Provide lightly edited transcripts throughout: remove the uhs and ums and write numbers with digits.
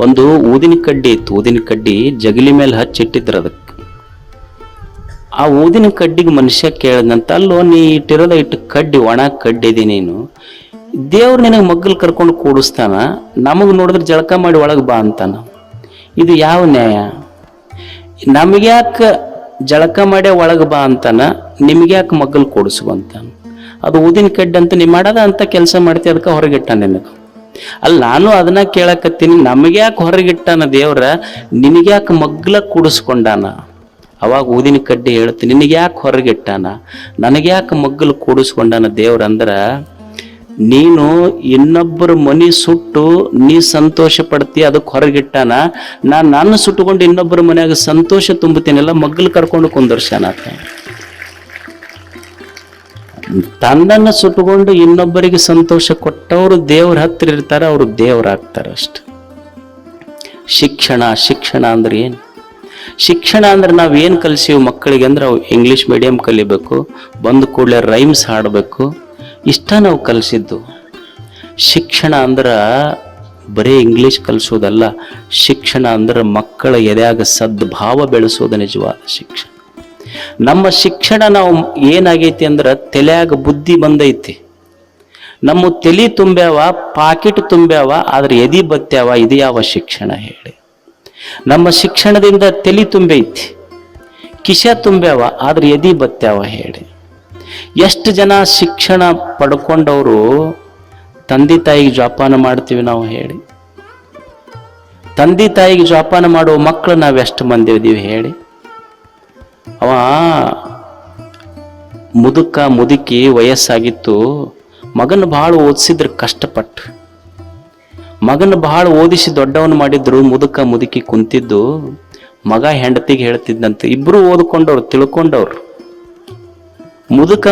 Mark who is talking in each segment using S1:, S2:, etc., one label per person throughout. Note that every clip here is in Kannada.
S1: ಒಂದು ಊದಿನ ಕಡ್ಡಿ ಇತ್ತು. ಊದಿನ ಕಡ್ಡಿ ಜಗಲಿ ಮೇಲೆ ಹಚ್ಚಿಟ್ಟಿದ್ರು ಅದಕ್ಕೆ. ಆ ಊದಿನ ಕಡ್ಡಿಗೆ ಮನುಷ್ಯ ಕೇಳಿದಂತ, ಅಲ್ಲೋ ನೀ ಇಟ್ಟಿರೋದ ಇಟ್ಟು ಕಡ್ಡಿ, ಒಣ ಕಡ್ಡಿದಿ ನೀನು, ದೇವ್ರು ನಿನಗೆ ಮಗ್ಗಲ್ ಕರ್ಕೊಂಡು ಕೂಡಿಸ್ತಾನ, ನಮಗೆ ನೋಡಿದ್ರೆ ಜಳಕ ಮಾಡಿ ಒಳಗೆ ಬಾ ಅಂತಾನ. ಇದು ಯಾವ ನ್ಯಾಯ? ನಮಗ್ಯಾಕೆ ಜಳಕ ಮಾಡಿ ಒಳಗೆ ಬಾ ಅಂತಾನ, ನಿಮ್ಗ್ಯಾಕೆ ಮಗ್ಗಲ್ ಕೂಡಿಸುವ ಅಂತಾನ? ಅದು ಊದಿನ ಕಡ್ಡಿ ಅಂತ ನೀ ಮಾಡದ ಅಂತ ಕೆಲಸ ಮಾಡ್ತಿ, ಅದಕ್ಕೆ ಹೊರಗಿಟ್ಟ ನಿನಗೆ. ಅಲ್ಲಿ ನಾನು ಅದನ್ನ ಕೇಳಕತ್ತೀನಿ, ನಮಗ್ಯಾಕೆ ಹೊರಗಿಟ್ಟಾನ ದೇವ್ರ, ನಿನಗ್ಯಾಕೆ ಮಗ್ಗಲ ಕೂಡಿಸ್ಕೊಂಡಾನ? ಅವಾಗ ಊದಿನ ಕಡ್ಡಿ ಹೇಳ್ತೀನಿ, ನಿನಗ್ಯಾಕೆ ಹೊರಗಿಟ್ಟಾನ, ನನಗ್ಯಾಕೆ ಮಗ್ಗಲು ಕೂಡಿಸ್ಕೊಂಡಾನ ದೇವ್ರ ಅಂದ್ರ, ನೀನು ಇನ್ನೊಬ್ಬರ ಮನಿ ಸುಟ್ಟು ನೀ ಸಂತೋಷ ಪಡ್ತಿ, ಅದಕ್ಕೆ ಹೊರಗಿಟ್ಟಾನ. ನಾನು ಸುಟ್ಟುಕೊಂಡು ಇನ್ನೊಬ್ಬರ ಮನೆಯಾಗ ಸಂತೋಷ ತುಂಬುತ್ತೇನೆಲ್ಲ, ಮಗ್ಗಲು ಕರ್ಕೊಂಡು ಕುಂದರ್ಸ್ಯಾನಾತ. ತನ್ನನ್ನು ಸುಟ್ಟುಕೊಂಡು ಇನ್ನೊಬ್ಬರಿಗೆ ಸಂತೋಷ ಕೊಟ್ಟವರು ದೇವ್ರ ಹತ್ರ ಇರ್ತಾರೆ, ಅವರು ದೇವರಾಗ್ತಾರೆ ಅಷ್ಟೆ. ಶಿಕ್ಷಣ ಅಂದ್ರೆ ಏನು? ಶಿಕ್ಷಣ ಅಂದ್ರೆ ನಾವು ಏನು ಕಲಿಸೀವಿ ಮಕ್ಕಳಿಗೆ ಅಂದ್ರೆ, ಅವು ಇಂಗ್ಲೀಷ್ ಮೀಡಿಯಂ ಕಲಿಬೇಕು, ಬಂದ ಕೂಡಲೇ ರೈಮ್ಸ್ ಹಾಡಬೇಕು, ಇಷ್ಟ ನಾವು ಕಲಿಸಿದ್ದು. ಶಿಕ್ಷಣ ಅಂದ್ರೆ ಬರೀ ಇಂಗ್ಲೀಷ್ ಕಲಿಸೋದಲ್ಲ. ಶಿಕ್ಷಣ ಅಂದ್ರೆ ಮಕ್ಕಳ ಎದೆಯಾಗ ಸದ್ಭಾವ ಬೆಳೆಸೋದು ನಿಜವಾದ ಶಿಕ್ಷಣ. ನಮ್ಮ ಶಿಕ್ಷಣ ನಾವು ಏನಾಗೈತಿ ಅಂದ್ರೆ, ತಲೆಯಾಗ ಬುದ್ಧಿ ಬಂದೈತಿ, ನಮ್ಮ ತಲೆ ತುಂಬ್ಯಾವ, ಪಾಕಿಟ್ ತುಂಬ್ಯಾವ, ಆದ್ರೆ ಎದಿ ಬತ್ಯಾವ. ಇದು ಯಾವ ಶಿಕ್ಷಣ ಹೇಳಿ? ನಮ್ಮ ಶಿಕ್ಷಣದಿಂದ ತಲೆ ತುಂಬೈತಿ, ಕಿಶ ತುಂಬ್ಯಾವ, ಆದ್ರೆ ಎದಿ ಬತ್ಯಾವ ಹೇಳಿ? ಎಷ್ಟು ಜನ ಶಿಕ್ಷಣ ಪಡ್ಕೊಂಡವರು ತಂದೆ ತಾಯಿಗೆ ಜೋಪಾನ ಮಾಡ್ತೀವಿ ನಾವು ಹೇಳಿ? ತಂದೆ ತಾಯಿಗೆ ಜೋಪಾನ ಮಾಡುವ ಮಕ್ಕಳು ನಾವೆಷ್ಟು ಮಂದಿ ಇದೀವಿ ಹೇಳಿ? ಅವ ಮುದುಕಿ ವಯಸ್ಸಾಗಿತ್ತು, ಮಗನ ಬಹಳ ಓದಿಸಿದ್ರು ಕಷ್ಟಪಟ್ಟು. ಮಗನ ಬಹಳ ಓದಿಸಿ ದೊಡ್ಡವನು ಮಾಡಿದ್ರು. ಮುದುಕಿ ಕುಂತಿದ್ದು, ಮಗ ಹೆಂಡತಿಗೆ ಹೇಳ್ತಿದ್ದಂತೆ, ಇಬ್ರು ಓದ್ಕೊಂಡವ್ರು, ತಿಳ್ಕೊಂಡವ್ರು.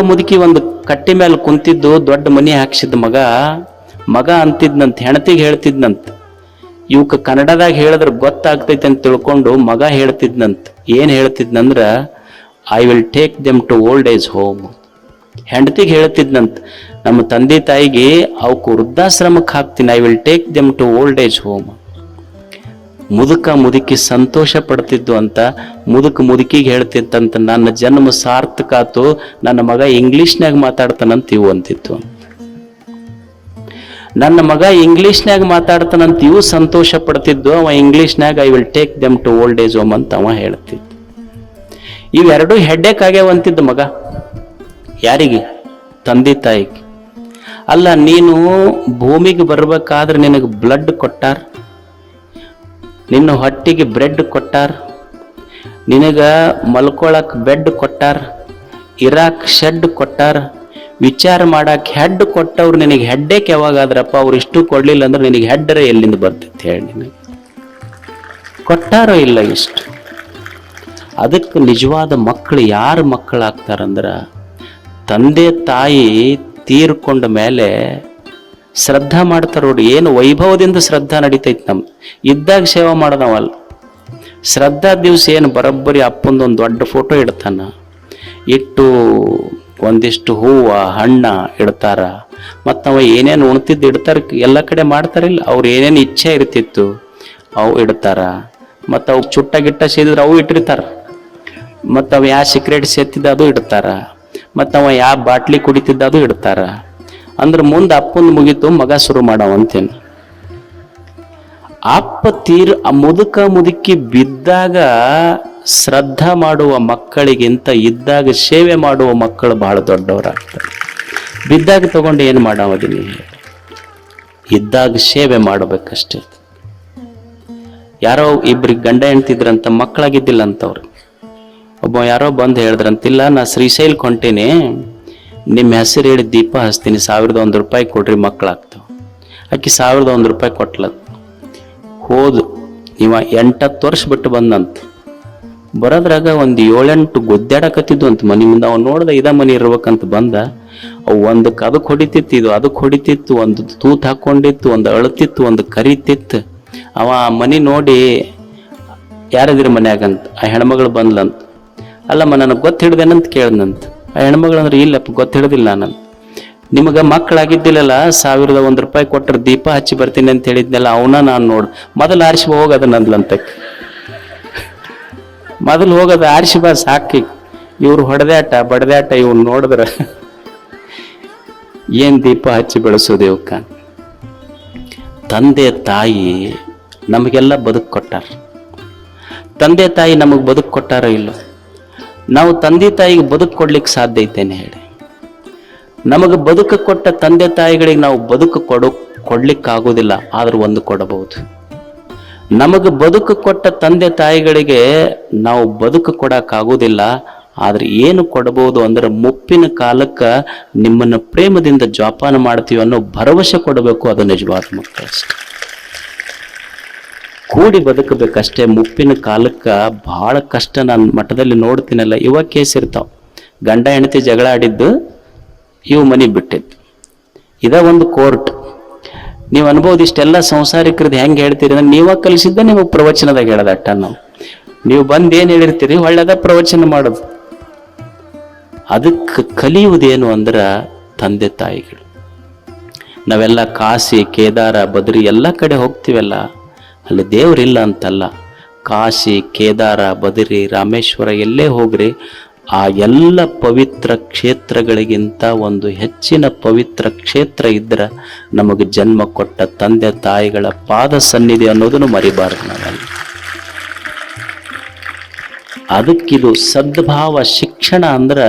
S1: ಮುದುಕಿ ಒಂದು ಕಟ್ಟಿ ಮೇಲೆ ಕುಂತಿದ್ದು, ದೊಡ್ಡ ಮನಿ ಹಾಕ್ಸಿದ ಮಗ ಅಂತಿದ್ನಂತ, ಹೆಂಡತಿಗೆ ಹೇಳ್ತಿದ್ನಂತ, ಇವಕ್ಕ ಕನ್ನಡದಾಗ ಹೇಳಿದ್ರೆ ಗೊತ್ತಾಗ್ತೈತೆ ಅಂತ ತಿಳ್ಕೊಂಡು ಮಗ ಹೇಳ್ತಿದ್ನಂತ. ಏನ್ ಹೇಳ್ತಿದ್ನಂದ್ರ, I will take them to old age home. ಹೆಂಡತಿಗೆ ಹೇಳ್ತಿದ್ನಂತ, ನಮ್ಮ ತಂದೆ ತಾಯಿಗೆ ಅವಕ್ಕೆ ವೃದ್ಧಾಶ್ರಮಕ್ಕೆ ಹಾಕ್ತೀನಿ, I will take them to old age home. ಮುದುಕಿ ಸಂತೋಷ ಪಡ್ತಿದ್ದು ಅಂತ. ಮುದುಕಿಗೆ ಹೇಳ್ತಿತ್ತಂತ, ನನ್ನ ಜನ್ಮ ಸಾರ್ಥಕ ಆತು, ನನ್ನ ಮಗ ಇಂಗ್ಲಿಷ್ನ್ಯಾಗ ಮಾತಾಡ್ತಾನಂತ ಇವು ಅಂತಿತ್ತು. ನನ್ನ ಮಗ ಇಂಗ್ಲಿಷ್ನ್ಯಾಗ ಮಾತಾಡ್ತಾನಂತ ಇವು ಸಂತೋಷ ಪಡ್ತಿದ್ದು. ಅವ ಇಂಗ್ಲಿಷ್ನ್ಯಾಗ I will take them to old age home ಅಂತ ಅವ ಹೇಳ್ತಿದ್ದ. ಇವೆರಡೂ ಹೆಡ್ಡೇಕ್ ಆಗ್ಯಾವಂತಿದ್ದ ಮಗ. ಯಾರಿಗೆ? ತಂದೆ ತಾಯಿಗೆ. ಅಲ್ಲ, ನೀನು ಭೂಮಿಗೆ ಬರ್ಬೇಕಾದ್ರೆ ನಿನಗೆ ಬ್ಲಡ್ ಕೊಟ್ಟಾರ, ನಿನ್ನ ಹೊಟ್ಟಿಗೆ ಬ್ರೆಡ್ ಕೊಟ್ಟಾರ, ನಿನಗ ಮಲ್ಕೊಳಕ್ ಬೆಡ್ ಕೊಟ್ಟಾರ, ಇರಾಕ್ ಶೆಡ್ ಕೊಟ್ಟಾರ, ವಿಚಾರ ಮಾಡಕ್ ಹೆಡ್ ಕೊಟ್ಟವ್ರು. ನಿನಗೆ ಹೆಡ್ಡೇಕ್ ಯಾವಾಗಾದ್ರಪ್ಪ? ಅವ್ರು ಇಷ್ಟು ಕೊಡ್ಲಿಲ್ಲ ಅಂದ್ರೆ ನಿನಗೆ ಹೆಡ್ಡರ ಎಲ್ಲಿಂದ ಬರ್ತೈತೆ ಹೇಳಿ? ನಿನಗೆ ಕೊಟ್ಟಾರೋ ಇಲ್ಲ ಇಷ್ಟು? ಅದಕ್ಕೆ ನಿಜವಾದ ಮಕ್ಕಳು ಯಾರು ಮಕ್ಕಳಾಗ್ತಾರಂದ್ರ, ತಂದೆ ತಾಯಿ ತೀರ್ಕೊಂಡ ಮೇಲೆ ಶ್ರದ್ಧಾ ಮಾಡ್ತಾರ ನೋಡಿ. ಏನು ವೈಭವದಿಂದ ಶ್ರದ್ಧಾ ನಡೀತೈತಿ. ನಮ್ದು ಇದ್ದಾಗ ಸೇವಾ ಮಾಡೋದವಲ್ಲ. ಶ್ರದ್ಧಾ ದಿವಸ ಏನು ಬರೋಬ್ಬರಿ ಅಪ್ಪಂದೊಂದು ದೊಡ್ಡ ಫೋಟೋ ಇಡ್ತಾನ, ಇಟ್ಟು ಒಂದಿಷ್ಟು ಹೂವ ಹಣ್ಣ ಇಡ್ತಾರ. ಮತ್ತು ನಾವು ಏನೇನು ಉಣ್ತಿದ್ದು ಇಡ್ತಾರ, ಎಲ್ಲ ಕಡೆ ಮಾಡ್ತಾರಿಲ್ಲ. ಅವ್ರು ಏನೇನು ಇಚ್ಛೆ ಇರ್ತಿತ್ತು ಅವು ಇಡ್ತಾರ. ಮತ್ತು ಅವು ಚುಟ್ಟ ಗಿಟ್ಟ ಸೇದಿದ್ರೆ ಅವು ಇಟ್ಟಿರ್ತಾರ. ಮತ್ತು ಅವು ಯಾವ ಸಿಕ್ರೆಟ್ ಸೇತಿದ್ದ ಅದು ಇಡ್ತಾರ. ಮತ್ತು ಅವ ಯಾವ ಬಾಟ್ಲಿ ಕುಡಿತಿದ್ದ ಅದು ಇಡ್ತಾರ. ಅಂದ್ರೆ ಮುಂದೆ ಅಪ್ಪಂದು ಮುಗೀತು, ಮಗ ಶುರು ಮಾಡವಂತೇನು. ಅಪ್ಪ ಮುದುಕಿ ಬಿದ್ದಾಗ ಶ್ರದ್ಧಾ ಮಾಡುವ ಮಕ್ಕಳಿಗಿಂತ ಇದ್ದಾಗ ಸೇವೆ ಮಾಡುವ ಮಕ್ಕಳು ಬಹಳ ದೊಡ್ಡವರಾಗ್ತಾರೆ. ಬಿದ್ದಾಗ ತಗೊಂಡು ಏನು ಮಾಡಾವದೀನಿ? ಇದ್ದಾಗ ಸೇವೆ ಮಾಡಬೇಕಷ್ಟೇ. ಯಾರೋ ಇಬ್ರಿಗೆ ಗಂಡ ಹೆಣ್ತಿದ್ರಂತ, ಮಕ್ಕಳಾಗಿದ್ದಿಲ್ಲ ಅಂತವ್ರು. ಒಬ್ಬ ಯಾರೋ ಬಂದು ಹೇಳಿದ್ರಂತಿಲ್ಲ, ನಾ ಶ್ರೀಶೈಲ್ ಕೊಂಟೇನಿ, ನಿಮ್ಮ ಹೆಸರು ಹೇಳಿ ದೀಪ ಹಚ್ತೀನಿ, 1001 ರೂಪಾಯಿ ಕೊಡ್ರಿ, ಮಕ್ಕಳಾಗ್ತಾವ. ಆಕಿ 1001 ರೂಪಾಯಿ ಕೊಟ್ಲ. ಹೋದು ಇವ 8-10 ವರ್ಷ ಬಿಟ್ಟು ಬಂದಂತ. ಬರೋದ್ರಾಗ ಒಂದು 7-8 ಗುದ್ದಾಡಕತ್ತಿದ್ದು ಅಂತ ಮನೆ ಮುಂದೆ. ಅವ್ ನೋಡ್ದ ಇದ ಮನೆ ಇರ್ಬೇಕಂತ ಬಂದ. ಅವು ಒಂದಕ್ಕೆ ಅದಕ್ಕೆ ಹೊಡಿತಿತ್ತು, ಇದು ಅದಕ್ಕೆ ಹೊಡಿತಿತ್ತು, ಒಂದು ತೂತ್ ಹಾಕೊಂಡಿತ್ತು, ಒಂದು ಅಳತಿತ್ತು, ಒಂದು ಕರಿತಿತ್ತು. ಅವ ಮನೆ ನೋಡಿ, ಯಾರದಿರ ಮನ್ಯಾಗಂತ. ಆ ಹೆಣ್ಮಗಳು ಬಂದ್ಲಂತ. ಅಲ್ಲಮ್ಮ ನನಗೆ ಗೊತ್ತು ಹಿಡ್ದೇನಂತ ಕೇಳ್ದಂತ. ಆ ಹೆಣ್ಮಗಳು ಅಂದ್ರೆ, ಇಲ್ಲಪ್ಪ ಗೊತ್ತು ಹಿಡ್ದಿಲ್ಲ ನಾನಂತ. ನಿಮಗೆ ಮಕ್ಕಳಾಗಿದ್ದಿಲ್ಲಲ್ಲ, 1,001 ರೂಪಾಯಿ ಕೊಟ್ಟರೆ ದೀಪ ಹಚ್ಚಿ ಬರ್ತೀನಿ ಅಂತ ಹೇಳಿದ್ನಲ್ಲ, ಅವನ ನಾನು ನೋಡು ಮೊದಲು ಆರಿಸಿ ಹೋಗೋದು ನಂದ್ಲಂತ. ಮೊದಲು ಹೋಗೋದು ಆರಿಸಿ ಬಾ ಸಾಕಿ. ಇವ್ರು ಹೊಡೆದಾಟ ಬಡದಾಟ ಇವ್ನು ನೋಡಿದ್ರೆ ಏನ್ ದೀಪ ಹಚ್ಚಿ ಬೆಳೆಸೋದು ಇವಕ್ಕ. ತಂದೆ ತಾಯಿ ನಮಗೆಲ್ಲ ಬದುಕು ಕೊಟ್ಟಾರ. ತಂದೆ ತಾಯಿ ನಮಗೆ ಬದುಕು ಕೊಟ್ಟಾರೋ ಇಲ್ಲೋ? ನಾವು ತಂದೆ ತಾಯಿಗೆ ಬದುಕು ಕೊಡ್ಲಿಕ್ಕೆ ಸಾಧ್ಯ ಐತೇನೆ ಹೇಳಿ? ನಮಗೆ ಬದುಕು ಕೊಟ್ಟ ತಂದೆ ತಾಯಿಗಳಿಗೆ ನಾವು ಬದುಕು ಕೊಡ್ಲಿಕ್ಕಾಗೋದಿಲ್ಲ, ಆದ್ರೂ ಒಂದು ಕೊಡಬಹುದು. ನಮಗೆ ಬದುಕು ಕೊಟ್ಟ ತಂದೆ ತಾಯಿಗಳಿಗೆ ನಾವು ಬದುಕು ಕೊಡಕ್ಕಾಗೋದಿಲ್ಲ, ಆದ್ರೆ ಏನು ಕೊಡಬಹುದು ಅಂದ್ರೆ ಮುಪ್ಪಿನ ಕಾಲಕ್ಕೆ ನಿಮ್ಮನ್ನು ಪ್ರೇಮದಿಂದ ಜೋಪಾನ ಮಾಡ್ತೀವಿ ಅನ್ನೋ ಭರವಸೆ ಕೊಡಬೇಕು. ಅದು ನಿಜವಾದ ಮಕ್ಕಳು ಅಷ್ಟೆ. ಕೂಡಿ ಬದುಕಬೇಕಷ್ಟೇ. ಮುಪ್ಪಿನ ಕಾಲಕ್ಕೆ ಬಹಳ ಕಷ್ಟ. ನಾನು ಮಠದಲ್ಲಿ ನೋಡ್ತೀನಲ್ಲ, ಇವ ಕೇಸ್ ಇರ್ತಾವ. ಗಂಡ ಹೆಂಡತಿ ಜಗಳ ಆಡಿದ್ದು, ಇವು ಮನೆ ಬಿಟ್ಟಿದ್ದು. ಇದ ಒಂದು ಕೋರ್ಟ್. ನೀವು ಅನ್ಬೋದು ಇಷ್ಟೆಲ್ಲ ಸಂಸಾರಿಕರದ್ದು ಹೆಂಗೆ ಹೇಳ್ತೀರಿ ಅಂದ್ರೆ, ನೀವ ಕಲಿಸಿದ್ದ ನಿಮಗೆ ಪ್ರವಚನದಾಗ ಹೇಳದಟ್ಟ. ನೀವು ಬಂದು ಏನು ಹೇಳಿರ್ತೀರಿ ಒಳ್ಳೆದ ಪ್ರವಚನ ಮಾಡೋದು. ಅದಕ್ಕೆ ಕಲಿಯುವುದೇನು ಅಂದ್ರೆ ತಂದೆ ತಾಯಿಗಳು. ನಾವೆಲ್ಲ ಕಾಶಿ, ಕೇದಾರ, ಬದ್ರಿ ಎಲ್ಲ ಕಡೆ ಹೋಗ್ತೀವಲ್ಲ, ಅಲ್ಲಿ ದೇವರಿಲ್ಲ ಅಂತಲ್ಲ. ಕಾಶಿ, ಕೇದಾರ, ಬದ್ರಿ, ರಾಮೇಶ್ವರ ಎಲ್ಲೇ ಹೋಗ್ರಿ, ಆ ಎಲ್ಲ ಪವಿತ್ರ ಕ್ಷೇತ್ರಗಳಿಗಿಂತ ಒಂದು ಹೆಚ್ಚಿನ ಪವಿತ್ರ ಕ್ಷೇತ್ರ ಇದ್ರೆ ನಮಗೆ ಜನ್ಮ ಕೊಟ್ಟ ತಂದೆ ತಾಯಿಗಳ ಪಾದ ಸನ್ನಿಧಿ ಅನ್ನೋದನ್ನು ಮರಿಬಾರದು ನಾವೆಲ್ಲ. ಅದಕ್ಕಿದು ಸದ್ಭಾವ. ಶಿಕ್ಷಣ ಅಂದ್ರೆ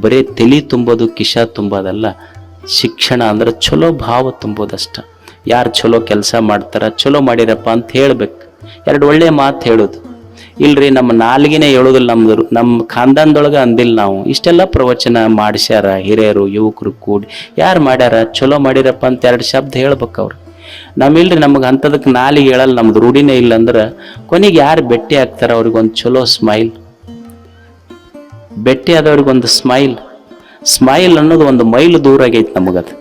S1: ಬರೀ ತಲೆ ತುಂಬೋದು, ಕಿಶ ತುಂಬೋದಲ್ಲ. ಶಿಕ್ಷಣ ಅಂದ್ರೆ ಚಲೋ ಭಾವ ತುಂಬೋದಷ್ಟ. ಯಾರು ಚಲೋ ಕೆಲಸ ಮಾಡ್ತಾರ, ಚಲೋ ಮಾಡಿರಪ್ಪ ಅಂತ ಹೇಳ್ಬೇಕು. 2 ಒಳ್ಳೆ ಮಾತು ಹೇಳೋದು. ಇಲ್ರಿ ನಮ್ಮ ನಾಲ್ಗಿನೇ ಹೇಳೋದಿಲ್ಲ, ನಮ್ಮ ಖಾನ್ದಾನದೊಳಗೆ ಅಂದಿಲ್ಲ ನಾವು. ಇಷ್ಟೆಲ್ಲ ಪ್ರವಚನ ಮಾಡಿಸ್ಯಾರ ಹಿರಿಯರು, ಯುವಕರು ಕೂಡಿ. ಯಾರು ಮಾಡ್ಯಾರ, ಚಲೋ ಮಾಡಿರಪ್ಪ ಅಂತ 2 ಶಬ್ದ ಹೇಳ್ಬೇಕು ಅವ್ರು. ನಮ್ಮಿಲ್ರಿ, ನಮಗೆ ಅಂಥದಕ್ಕೆ ನಾಲಿಗೆ ಹೇಳಲ್ಲ, ನಮ್ದು ರೂಢಿನೇ ಇಲ್ಲ ಅಂದ್ರೆ ಕೊನೆಗೆ ಯಾರು ಭೇಟಿ ಆಗ್ತಾರ ಅವ್ರಿಗೊಂದು ಚಲೋ ಸ್ಮೈಲ್. ಭೇಟಿ ಆದವ್ರಿಗೊಂದು ಸ್ಮೈಲ್ ಅನ್ನೋದು ಒಂದು ಮೈಲು ದೂರ ಆಗೈತಿ ನಮಗದು.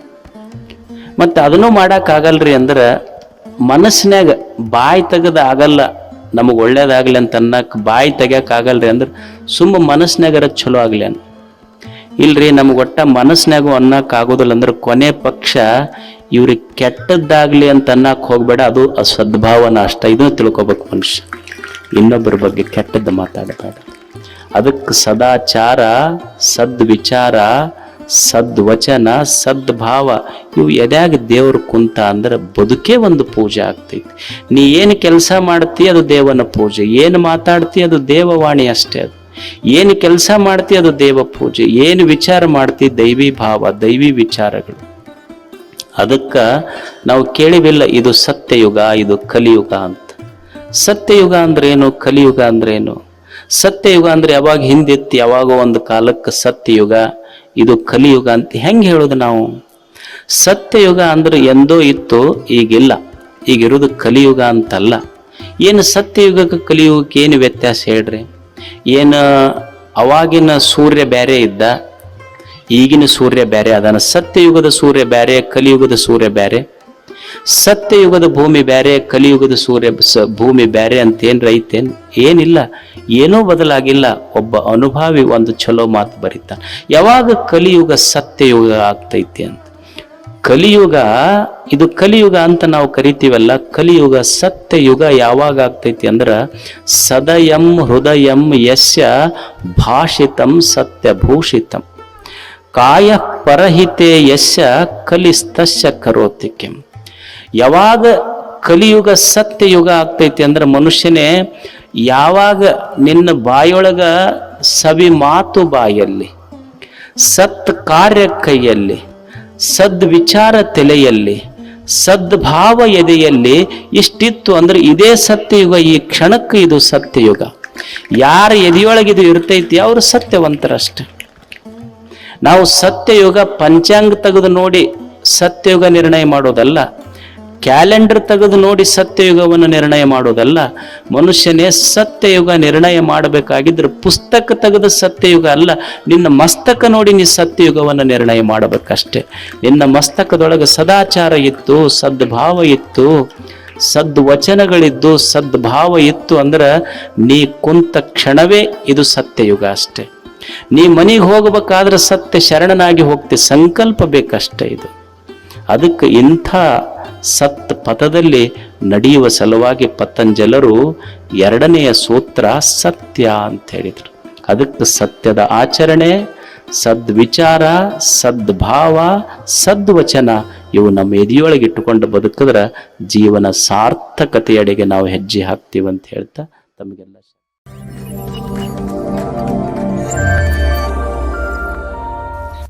S1: ಮತ್ತೆ ಅದನ್ನೂ ಮಾಡಕ್ಕಾಗಲ್ರಿ ಅಂದ್ರೆ ಮನಸ್ಸಿನಾಗ ಬಾಯಿ ತೆಗೆದ ಆಗಲ್ಲ. ನಮಗೆ ಒಳ್ಳೇದಾಗ್ಲಿ ಅಂತ ಅನ್ನಕ್ಕೆ ಬಾಯಿ ತೆಗ್ಯಾಕಾಗಲ್ರಿ ಅಂದ್ರೆ ಸುಮ್ಮ ಮನಸ್ಸಿನಾಗರ ಚಲೋ ಆಗ್ಲಿ ಅನ್ನ. ಇಲ್ರಿ, ನಮ್ಗೆ ಒಟ್ಟ ಮನಸ್ಸಿನಾಗೂ ಅನ್ನಕ್ಕಾಗೋದಿಲ್ಲ ಅಂದ್ರೆ ಕೊನೆ ಪಕ್ಷ ಇವ್ರಿಗೆ ಕೆಟ್ಟದ್ದಾಗ್ಲಿ ಅಂತ ಅನ್ನಕ್ಕೆ ಹೋಗ್ಬೇಡ. ಅದು ಸದ್ಭಾವನ ಅಷ್ಟ. ಇದನ್ನು ತಿಳ್ಕೊಬೇಕು ಮನುಷ್ಯ. ಇನ್ನೊಬ್ಬರ ಬಗ್ಗೆ ಕೆಟ್ಟದ್ದು ಮಾತಾಡಬೇಡ. ಅದಕ್ಕೆ ಸದಾಚಾರ, ಸದ್ವಿಚಾರ, ಸದ್ವಚನ, ಸದ್ಭಾವ ಇವು ಎದ್ಯಾಗ ದೇವ್ರ ಕುಂತ ಅಂದ್ರೆ ಬದುಕೇ ಒಂದು ಪೂಜೆ ಆಗ್ತೈತಿ. ನೀ ಏನು ಕೆಲಸ ಮಾಡ್ತಿ ಅದು ದೇವನ ಪೂಜೆ, ಏನು ಮಾತಾಡ್ತಿ ಅದು ದೇವವಾಣಿ ಅಷ್ಟೇ. ಅದು ಏನು ಕೆಲಸ ಮಾಡ್ತಿ ಅದು ದೇವ ಪೂಜೆ, ಏನು ವಿಚಾರ ಮಾಡ್ತಿ ದೈವಿ ಭಾವ, ದೈವಿ ವಿಚಾರಗಳು. ಅದಕ್ಕೆ ನಾವು ಕೇಳಿವಿಲ್ಲ ಇದು ಸತ್ಯಯುಗ, ಇದು ಕಲಿಯುಗ ಅಂತ. ಸತ್ಯಯುಗ ಅಂದ್ರೇನು, ಕಲಿಯುಗ ಅಂದ್ರೇನು? ಸತ್ಯಯುಗ ಅಂದ್ರೆ ಯಾವಾಗ ಹಿಂದಿತ್ತು, ಯಾವಾಗ ಒಂದು ಕಾಲಕ್ಕೆ ಸತ್ಯಯುಗ, ಇದು ಕಲಿಯುಗ ಅಂತ ಹೆಂಗೆ ಹೇಳೋದು ನಾವು? ಸತ್ಯಯುಗ ಅಂದ್ರೆ ಎಂದೋ ಇತ್ತು, ಈಗಿಲ್ಲ. ಈಗಿರೋದು ಕಲಿಯುಗ ಅಂತಲ್ಲ. ಏನು ಸತ್ಯಯುಗಕ್ಕೆ ಕಲಿಯುಗಕ್ಕೆ ಏನು ವ್ಯತ್ಯಾಸ ಹೇಳ್ರಿ? ಏನು ಅವಾಗಿನ ಸೂರ್ಯ ಬೇರೆ ಇದ್ದ, ಈಗಿನ ಸೂರ್ಯ ಬೇರೆ ಅದಾನ. ಸತ್ಯಯುಗದ ಸೂರ್ಯ ಬೇರೆ, ಕಲಿಯುಗದ ಸೂರ್ಯ ಬೇರೆ. ಸತ್ಯಯುಗದ ಭೂಮಿ ಬೇರೆ, ಕಲಿಯುಗದ ಭೂಮಿ ಬೇರೆ ಅಂತ ಏನ್ರ ಐತೇನ್? ಏನಿಲ್ಲ, ಏನೂ ಬದಲಾಗಿಲ್ಲ. ಒಬ್ಬ ಅನುಭಾವಿ ಒಂದು ಚಲೋ ಮಾತು ಬರೀತಾನೆ. ಯಾವಾಗ ಕಲಿಯುಗ ಸತ್ಯಯುಗ ಆಗ್ತೈತಿ ಅಂತ. ಕಲಿಯುಗ, ಇದು ಕಲಿಯುಗ ಅಂತ ನಾವು ಕರಿತೀವಲ್ಲ, ಕಲಿಯುಗ ಸತ್ಯಯುಗ ಯಾವಾಗ ಆಗ್ತೈತಿ ಅಂದ್ರ ಸದಯಂ ಹೃದಯಂ ಯಸ್ಯ ಭಾಷಿತಂ ಸತ್ಯಭೂಷಿತಂ ಕಾಯ ಪರಹಿತೆ ಯಸ್ಯ ಕಲಿಸ್ತಸ್ಯ ಕರೋತಿ ಕಿಂ. ಯಾವಾಗ ಕಲಿಯುಗ ಸತ್ಯಯುಗ ಆಗ್ತೈತಿ ಅಂದ್ರೆ ಮನುಷ್ಯನೇ ಯಾವಾಗ ನಿನ್ನ ಬಾಯೊಳಗ ಸವಿ ಮಾತು ಬಾಯಲ್ಲಿ, ಸತ್ ಕಾರ್ಯ ಕೈಯಲ್ಲಿ, ಸದ್ವಿಚಾರ ತಲೆಯಲ್ಲಿ, ಸದ್ಭಾವ ಎದೆಯಲ್ಲಿ ಇಷ್ಟಿತ್ತು ಅಂದ್ರೆ ಇದೇ ಸತ್ಯಯುಗ. ಈ ಕ್ಷಣಕ್ಕೆ ಇದು ಸತ್ಯಯುಗ. ಯಾರ ಎದೆಯೊಳಗಿದು ಇರ್ತೈತಿ ಅವರು ಸತ್ಯವಂತರಷ್ಟೆ. ನಾವು ಸತ್ಯಯುಗ ಪಂಚಾಂಗ ತೆಗೆದು ನೋಡಿ ಸತ್ಯಯುಗ ನಿರ್ಣಯ ಮಾಡೋದಲ್ಲ, ಕ್ಯಾಲೆಂಡರ್ ತೆಗೆದು ನೋಡಿ ಸತ್ಯಯುಗವನ್ನು ನಿರ್ಣಯ ಮಾಡೋದಲ್ಲ. ಮನುಷ್ಯನೇ ಸತ್ಯಯುಗ ನಿರ್ಣಯ ಮಾಡಬೇಕಾಗಿದ್ರೆ ಪುಸ್ತಕ ತೆಗೆದು ಸತ್ಯಯುಗ ಅಲ್ಲ, ನಿನ್ನ ಮಸ್ತಕ ನೋಡಿ ನೀ ಸತ್ಯಯುಗವನ್ನು ನಿರ್ಣಯ ಮಾಡಬೇಕಷ್ಟೆ. ನಿನ್ನ ಮಸ್ತಕದೊಳಗೆ ಸದಾಚಾರ ಇತ್ತು, ಸದ್ಭಾವ ಇತ್ತು, ಸದ್ವಚನಗಳಿದ್ದು, ಸದ್ಭಾವ ಇತ್ತು ಅಂದ್ರೆ ನೀ ಕುಂತ ಕ್ಷಣವೇ ಇದು ಸತ್ಯಯುಗ ಅಷ್ಟೆ. ನೀ ಮನೆಗೆ ಹೋಗಬೇಕಾದ್ರೆ ಸತ್ಯ ಶರಣನಾಗಿ ಹೋಗ್ತಿ, ಸಂಕಲ್ಪ ಬೇಕಷ್ಟೇ ಇದು. ಅದಕ್ಕೆ ಇಂಥ ಸತ್ ಪಥದಲ್ಲಿ ನಡೆಯುವ ಸಲುವಾಗಿ ಪತಂಜಲರು 2ನೆಯ ಸೂತ್ರ ಸತ್ಯ ಅಂತ ಹೇಳಿದರು. ಅದಕ್ಕೆ ಸತ್ಯದ ಆಚರಣೆ, ಸದ್ವಿಚಾರ, ಸದ್ಭಾವ, ಸದ್ವಚನ ಇವು ನಮ್ಮ ಎದೆಯೊಳಗೆ ಇಟ್ಟುಕೊಂಡು ಬದುಕಿದ್ರೆ ಜೀವನ ಸಾರ್ಥಕತೆಯಡೆಗೆ ನಾವು ಹೆಜ್ಜೆ ಹಾಕ್ತೀವಿ ಅಂತ ಹೇಳ್ತಾ ತಮಗೆಲ್ಲ